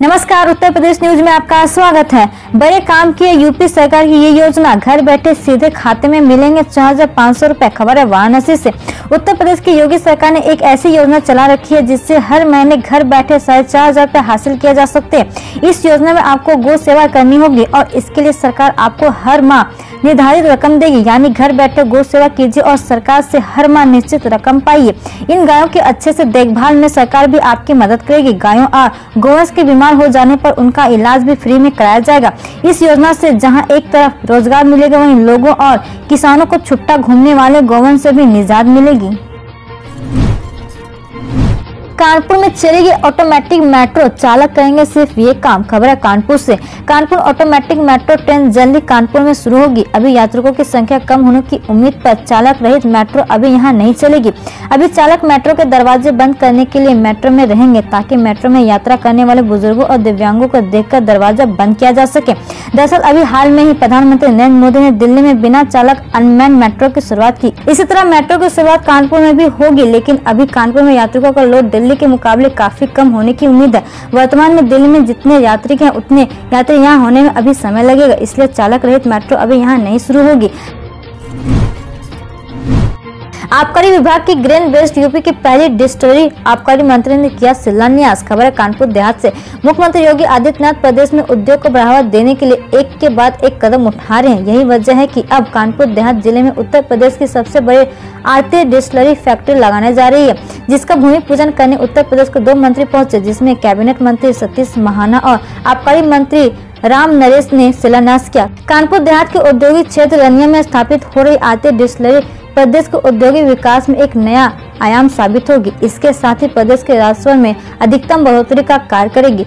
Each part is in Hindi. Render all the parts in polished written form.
नमस्कार, उत्तर प्रदेश न्यूज में आपका स्वागत है। बड़े काम की है यूपी सरकार की ये योजना, घर बैठे सीधे खाते में मिलेंगे 4,500 रुपए। खबर है वाराणसी से। उत्तर प्रदेश की योगी सरकार ने एक ऐसी योजना चला रखी है जिससे हर महीने घर बैठे 4,500 रुपए हासिल किए जा सकते हैं। इस योजना में आपको गौ सेवा करनी होगी और इसके लिए सरकार आपको हर माह निर्धारित रकम देगी, यानी घर बैठे गौ सेवा कीजिए और सरकार से हर माह निश्चित रकम पाइए। इन गायों के अच्छे से देखभाल में सरकार भी आपकी मदद करेगी। गायों और गौवंश के बीमार हो जाने पर उनका इलाज भी फ्री में कराया जाएगा। इस योजना से जहां एक तरफ रोजगार मिलेगा, वहीं लोगों और किसानों को छुट्टा घूमने वाले गौवंश से भी निजात मिलेगी। कानपुर में चलेगी ऑटोमेटिक मेट्रो, चालक करेंगे सिर्फ ये काम। खबर है कानपुर से। कानपुर ऑटोमेटिक मेट्रो ट्रेन जल्दी कानपुर में शुरू होगी। अभी यात्रियों की संख्या कम होने की उम्मीद पर चालक रहित मेट्रो अभी यहां नहीं चलेगी। अभी चालक मेट्रो के दरवाजे बंद करने के लिए मेट्रो में रहेंगे, ताकि मेट्रो में यात्रा करने वाले बुजुर्गों और दिव्यांगों को देखकर दरवाजा बंद किया जा सके। दरअसल अभी हाल में ही प्रधानमंत्री नरेंद्र मोदी ने दिल्ली में बिना चालक अनमैन मेट्रो की शुरुआत की। इसी तरह मेट्रो की शुरुआत कानपुर में भी होगी, लेकिन अभी कानपुर में यात्रियों का लोड दिल्ली के मुकाबले काफी कम होने की उम्मीद है। वर्तमान में दिल्ली में जितने यात्री हैं उतने यात्री यहाँ होने में अभी समय लगेगा, इसलिए चालक रहित मेट्रो अभी यहाँ नहीं शुरू होगी। आबकारी विभाग की ग्रेन बेस्ड यूपी की पहली डिस्टिलरी आबकारी मंत्री ने किया शिलान्यास। खबर है कानपुर देहात से। मुख्यमंत्री योगी आदित्यनाथ प्रदेश में उद्योग को बढ़ावा देने के लिए एक के बाद एक कदम उठा रहे हैं। यही वजह है कि अब कानपुर देहात जिले में उत्तर प्रदेश की सबसे बड़ी आरती डिस्टिलरी फैक्ट्री लगाने जा रही है, जिसका भूमि पूजन करने उत्तर प्रदेश के 2 मंत्री पहुंचे, जिसमें कैबिनेट मंत्री सतीश महाना और आबकारी मंत्री राम नरेश ने शिलान्यास किया। कानपुर देहात के औद्योगिक क्षेत्र रनिया में स्थापित हो रही आरती डिस्टिलरी प्रदेश के औद्योगिक विकास में एक नया आयाम साबित होगी। इसके साथ ही प्रदेश के राजस्व में अधिकतम बढ़ोतरी का कार्य करेगी।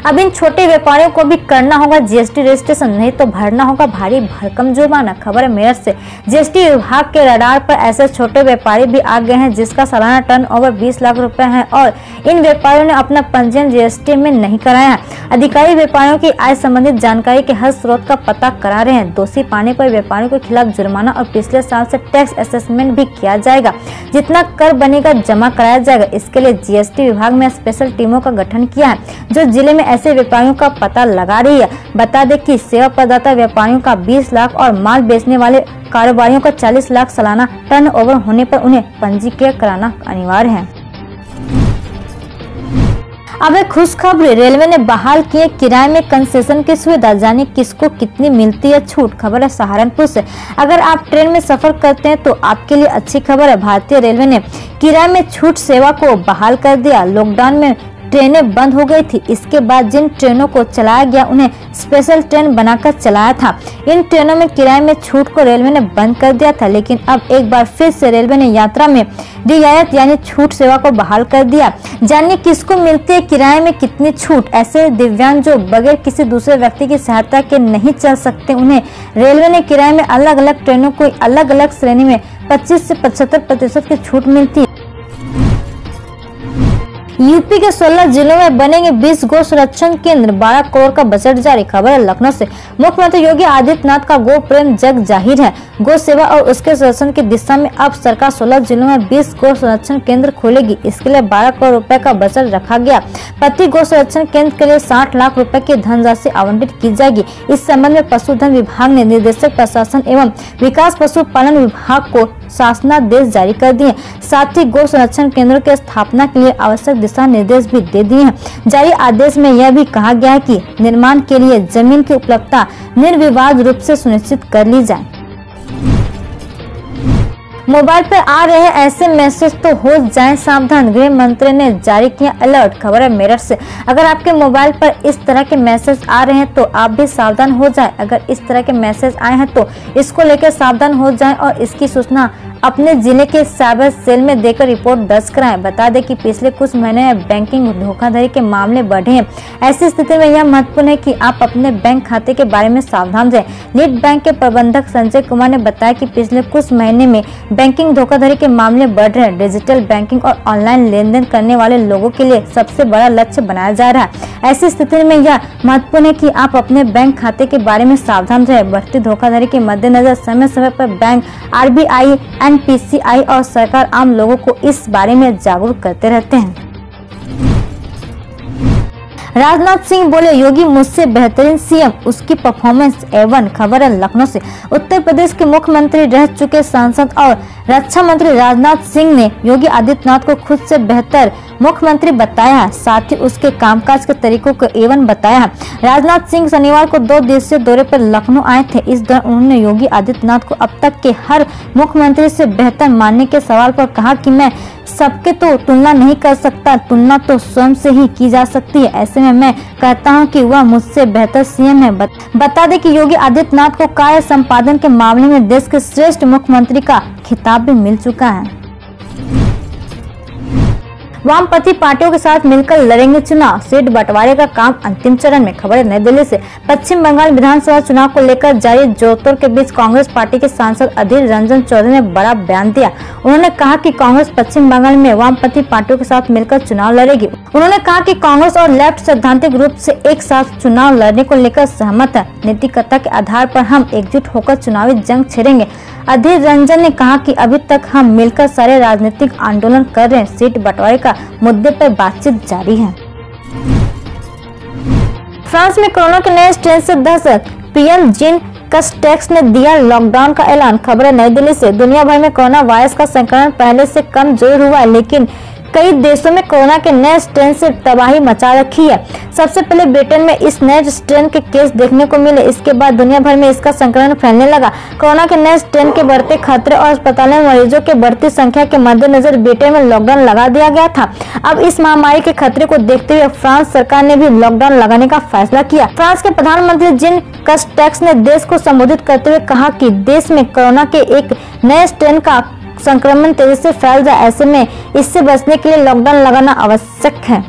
अब इन छोटे व्यापारियों को भी करना होगा जीएसटी रजिस्ट्रेशन, नहीं तो भरना होगा भारी भरकम जुर्माना। खबर है मेरठ से। जीएसटी विभाग के रडार पर ऐसे छोटे व्यापारी भी आ गए हैं जिसका सालाना टर्नओवर 20 लाख रुपए है और इन व्यापारियों ने अपना पंजीयन जीएसटी में नहीं कराया है। अधिकारी व्यापारियों की आय संबंधित जानकारी के हर स्रोत का पता करा रहे हैं। दोषी पाने पर व्यापारियों के खिलाफ जुर्माना और पिछले साल से टैक्स असेसमेंट भी किया जाएगा। जितना कर बनेगा जमा कराया जाएगा। इसके लिए जीएसटी विभाग में स्पेशल टीमों का गठन किया है, जो जिले में ऐसे व्यापारियों का पता लगा रही है। बता दें कि सेवा प्रदाता व्यापारियों का 20 लाख और माल बेचने वाले कारोबारियों का 40 लाख सालाना टर्नओवर होने पर उन्हें पंजीकृत कराना अनिवार्य है। अब एक खुशखबरी, रेलवे ने बहाल किए किराए में कंसेशन की सुविधा। जाने किसको कितनी मिलती है छूट। खबर है सहारनपुर से। अगर आप ट्रेन में सफर करते हैं तो आपके लिए अच्छी खबर है। भारतीय रेलवे ने किराए में छूट सेवा को बहाल कर दिया। लॉकडाउन में ट्रेनें बंद हो गई थी। इसके बाद जिन ट्रेनों को चलाया गया उन्हें स्पेशल ट्रेन बनाकर चलाया था। इन ट्रेनों में किराए में छूट को रेलवे ने बंद कर दिया था, लेकिन अब एक बार फिर से रेलवे ने यात्रा में रियायत यानी छूट सेवा को बहाल कर दिया। जानिए किसको मिलती है किराए में कितनी छूट। ऐसे दिव्यांग जो बगैर किसी दूसरे व्यक्ति की सहायता के नहीं चल सकते, उन्हें रेलवे ने किराए में अलग अलग ट्रेनों को अलग अलग श्रेणी में 25 से 75% की छूट मिलती है। यूपी के 16 जिलों में बनेंगे 20 गौ संरक्षण केंद्र, 12 करोड़ का बजट जारी। खबर है लखनऊ से। मुख्यमंत्री योगी आदित्यनाथ का गौ प्रेम जग जाहिर है। गौ सेवा और उसके संरक्षण की दिशा में अब सरकार 16 जिलों में 20 गौ संरक्षण केंद्र खोलेगी। इसके लिए 12 करोड़ रुपए का बजट रखा गया। प्रति गौ संरक्षण केंद्र के लिए 60 लाख रुपए की धनराशि आवंटित की जाएगी। इस संबंध में पशुधन विभाग ने निदेशक प्रशासन एवं विकास पशुपालन विभाग को शासनादेश जारी कर दिए। साथ ही गौ संरक्षण केंद्रों की स्थापना के लिए आवश्यक दिशा निर्देश भी दे दिए हैं। जारी आदेश में यह भी कहा गया है कि निर्माण के लिए जमीन की उपलब्धता निर्विवाद रूप से सुनिश्चित कर ली जाए। मोबाइल पर आ रहे ऐसे मैसेज तो हो जाएं सावधान, गृह मंत्री ने जारी किया अलर्ट। खबर है मेरठ से। अगर आपके मोबाइल पर इस तरह के मैसेज आ रहे हैं तो आप भी सावधान हो जाएं। अगर इस तरह के मैसेज आए हैं तो इसको लेकर सावधान हो जाएं और इसकी सूचना अपने जिले के साइबर सेल में देकर रिपोर्ट दर्ज कराएं। बता दें कि पिछले कुछ महीने में बैंकिंग धोखाधड़ी के मामले बढ़े हैं। ऐसी स्थिति में यह महत्वपूर्ण है कि आप अपने बैंक खाते के बारे में सावधान रहें। लीड बैंक के प्रबंधक संजय कुमार ने बताया कि पिछले कुछ महीने में बैंकिंग धोखाधड़ी के मामले बढ़ रहे हैं। डिजिटल बैंकिंग और ऑनलाइन लेन देन करने वाले लोगों के लिए सबसे बड़ा लक्ष्य बनाया जा रहा है। ऐसी स्थिति में यह महत्वपूर्ण है कि आप अपने बैंक खाते के बारे में सावधान रहें। बढ़ती धोखाधड़ी के मद्देनजर समय समय पर बैंक, RBI, NPCI और सरकार आम लोगों को इस बारे में जागरूक करते रहते हैं। राजनाथ सिंह बोले योगी मुझसे बेहतरीन सीएम, उसकी परफॉर्मेंस A1। खबर है लखनऊ से। उत्तर प्रदेश के मुख्यमंत्री रह चुके सांसद और रक्षा मंत्री राजनाथ सिंह ने योगी आदित्यनाथ को खुद से बेहतर मुख्यमंत्री बताया है, साथ ही उसके कामकाज के तरीकों को A1 बताया है। राजनाथ सिंह शनिवार को 2 दिवसीय दौरे पर लखनऊ आए थे। इस दौरान उन्होंने योगी आदित्यनाथ को अब तक के हर मुख्यमंत्री से बेहतर मानने के सवाल पर कहा कि मैं सबके तो तुलना नहीं कर सकता, तुलना तो स्वयं से ही की जा सकती है। ऐसे में मैं कहता हूं कि वह मुझसे बेहतर सीएम है। बता दें कि योगी आदित्यनाथ को कार्य संपादन के मामले में देश के श्रेष्ठ मुख्यमंत्री का खिताब भी मिल चुका है। वामपंथी पार्टियों के साथ मिलकर लड़ेंगे चुनाव, सीट बंटवारे का काम अंतिम चरण में। खबर है नई दिल्ली से। पश्चिम बंगाल विधानसभा चुनाव को लेकर जारी जोरतोड़ के बीच कांग्रेस पार्टी के सांसद अधीर रंजन चौधरी ने बड़ा बयान दिया। उन्होंने कहा कि कांग्रेस पश्चिम बंगाल में वामपंथी पार्टियों के साथ मिलकर चुनाव लड़ेगी। उन्होंने कहा कि कांग्रेस और लेफ्ट सैद्धांतिक रूप से एक साथ चुनाव लड़ने को लेकर सहमत है। नीतिकता के आधार पर हम एकजुट होकर चुनावी जंग छेड़ेंगे। अधीर रंजन ने कहा कि अभी तक हम मिलकर सारे राजनीतिक आंदोलन कर रहे हैं, सीट बंटवारे का मुद्दे पर बातचीत जारी है। फ्रांस में कोरोना के नए स्ट्रेन से दहशत, पीएम जीन कस्टेक्स ने दिया लॉकडाउन का ऐलान। खबर है नई दिल्ली से। दुनिया भर में कोरोना वायरस का संक्रमण पहले से कम जोर हुआ है, लेकिन कई देशों में कोरोना के नए स्ट्रेन से तबाही मचा रखी है। सबसे पहले ब्रिटेन में इस नए स्ट्रेन के केस देखने को मिले, इसके बाद दुनिया भर में इसका संक्रमण फैलने लगा। कोरोना के नए स्ट्रेन के बढ़ते खतरे और अस्पतालों में मरीजों के बढ़ती संख्या के मद्देनजर ब्रिटेन में लॉकडाउन लगा दिया गया था। अब इस महामारी के खतरे को देखते हुए फ्रांस सरकार ने भी लॉकडाउन लगाने का फैसला किया। फ्रांस के प्रधानमंत्री जीन कस्टेक्स ने देश को संबोधित करते हुए कहा कि देश में कोरोना के एक नए स्ट्रेन का संक्रमण तेजी से फैल रहा है, ऐसे में इससे बचने के लिए लॉकडाउन लगाना आवश्यक है।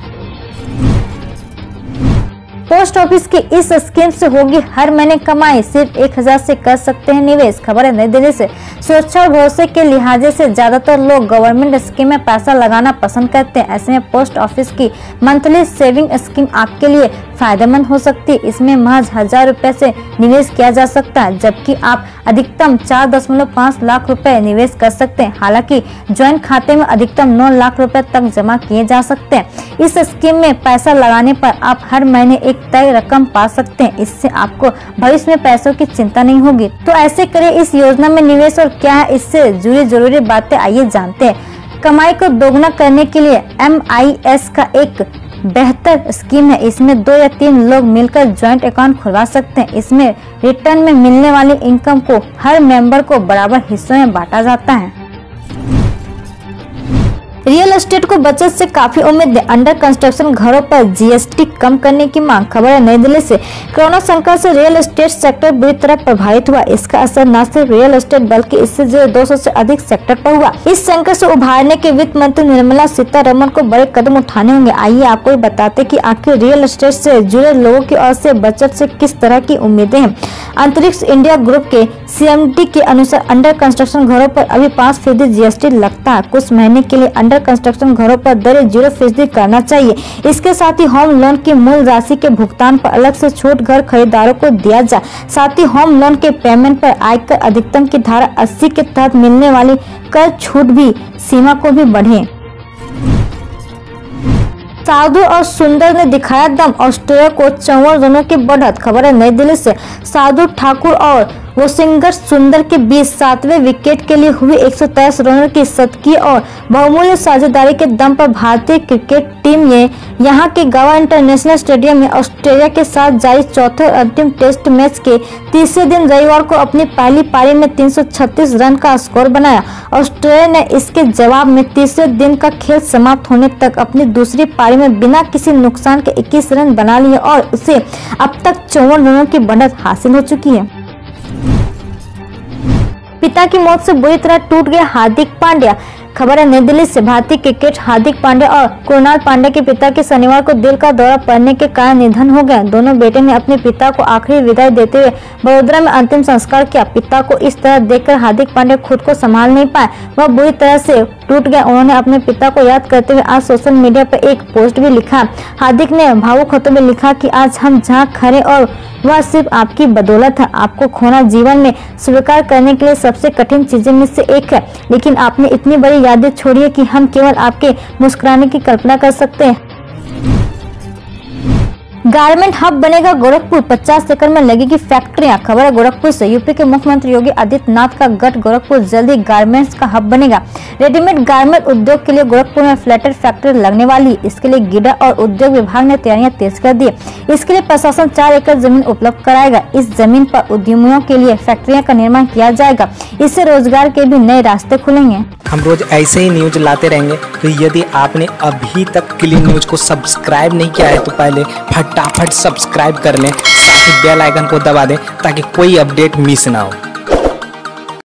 पोस्ट ऑफिस की इस स्कीम से होगी हर महीने कमाई, सिर्फ 1000 से कर सकते हैं निवेश। खबर है नई दिल्ली से। सुरक्षा और भरोसे के लिहाज से ज्यादातर लोग गवर्नमेंट स्कीम में पैसा लगाना पसंद करते हैं। ऐसे में पोस्ट ऑफिस की मंथली सेविंग स्कीम आपके लिए फायदेमंद हो सकती है। इसमें महज 1000 रुपए से निवेश किया जा सकता है, जबकि आप अधिकतम 4.5 लाख रुपए निवेश कर सकते हैं। हालांकि ज्वाइंट खाते में अधिकतम 9 लाख रुपए तक जमा किए जा सकते हैं। इस स्कीम में पैसा लगाने पर आप हर महीने एक तय रकम पा सकते हैं। इससे आपको भविष्य में पैसों की चिंता नहीं होगी। तो ऐसे करें इस योजना में निवेश और क्या है इससे जुड़ी जरूरी बातें, आइए जानते हैं। कमाई को दोगुना करने के लिए MIS का एक बेहतर स्कीम है। इसमें 2 या 3 लोग मिलकर ज्वाइंट अकाउंट खुलवा सकते हैं। इसमें रिटर्न में मिलने वाली इनकम को हर मेंबर को बराबर हिस्सों में बांटा जाता है। रियल एस्टेट को बचत से काफी उम्मीद है, अंडर कंस्ट्रक्शन घरों पर GST कम करने की मांग। खबर है नई दिल्ली से। कोरोना संकट से रियल एस्टेट सेक्टर बुरी तरह प्रभावित हुआ। इसका असर न सिर्फ रियल एस्टेट बल्कि इससे जुड़े 200 से अधिक सेक्टर पर हुआ। इस संकट से उभारने के वित्त मंत्री निर्मला सीतारमण को बड़े कदम उठाने होंगे। आइए आपको बताते कि आखिर रियल एस्टेट से जुड़े लोगों की ओर से बचत से किस तरह की उम्मीदें हैं। अंतरिक्ष इंडिया ग्रुप के CMD के अनुसार अंडर कंस्ट्रक्शन घरों पर अभी 5% GST लगता है। कुछ महीने के लिए अंडर कंस्ट्रक्शन घरों पर दरें 0% करना चाहिए। इसके साथ ही होम लोन की मूल राशि के भुगतान पर अलग से छूट घर खरीदारों को दिया जाए। साथ ही होम लोन के पेमेंट पर आयकर अधिकतम की धारा 80 के तहत मिलने वाली कर छूट भी सीमा को भी बढ़े। साधु और सुंदर ने दिखाया दम, ऑस्ट्रेलिया को 54 रनों की बढ़त। खबर है नई दिल्ली से। साधु ठाकुर और वॉशिंगटन सुंदर के बीच 7वें विकेट के लिए हुई 123 रनों की शतकीय और बहुमूल्य साझेदारी के दम पर भारतीय क्रिकेट टीम ने यहां के गोवा इंटरनेशनल स्टेडियम में ऑस्ट्रेलिया के साथ जारी चौथे और अंतिम टेस्ट मैच के तीसरे दिन रविवार को अपनी पहली पारी में 336 रन का स्कोर बनाया। ऑस्ट्रेलिया ने इसके जवाब में तीसरे दिन का खेल समाप्त होने तक अपनी दूसरी पारी में बिना किसी नुकसान के 21 रन बना लिए और उसे अब तक 54 रनों की बढ़त हासिल हो चुकी है। पिता की मौत से बुरी तरह टूट गया हार्दिक पांड्या। खबर है नई दिल्ली से। भारतीय क्रिकेट हार्दिक पांड्या और कृणाल पांड्या के पिता की शनिवार को दिल का दौरा पड़ने के कारण निधन हो गया। दोनों बेटे ने अपने पिता को आखिरी विदाई देते हुए वडोदरा में अंतिम संस्कार किया। पिता को इस तरह देखकर हार्दिक पांड्या खुद को संभाल नहीं पाए, वह बुरी तरह से टूट गया। उन्होंने अपने पिता को याद करते हुए आज सोशल मीडिया पर एक पोस्ट भी लिखा। हार्दिक ने भावुक होते हुए लिखा कि आज हम जहाँ खड़े और वह सिर्फ आपकी बदौलत है। आपको खोना जीवन में स्वीकार करने के लिए सबसे कठिन चीजों में से एक है, लेकिन आपने इतनी बड़ी यादें छोड़ी है कि हम केवल आपके मुस्कुराने की कल्पना कर सकते हैं। गारमेंट हब बनेगा गोरखपुर, 50 एकड़ में लगेगी फैक्ट्रियां। खबर है गोरखपुर से। यूपी के मुख्यमंत्री योगी आदित्यनाथ का गढ़ गोरखपुर जल्द ही गारमेंट्स का हब बनेगा। रेडीमेड गारमेंट उद्योग के लिए गोरखपुर में फ्लैटर फैक्ट्री लगने वाली। इसके लिए गीडा और उद्योग विभाग ने तैयारियां तेज कर दी है। इसके लिए प्रशासन 4 एकड़ जमीन उपलब्ध कराएगा। इस जमीन पर उद्यमियों के लिए फैक्ट्रियां का निर्माण किया जाएगा। इससे रोजगार के भी नए रास्ते खुलेंगे। हम रोज ऐसे ही न्यूज लाते रहेंगे, तो यदि आपने अभी तक क्लीन न्यूज को सब्सक्राइब नहीं किया है तो पहले फटाफट सब्सक्राइब कर लें, साथ ही बेल आइकन को दबा दें ताकि कोई अपडेट मिस ना हो।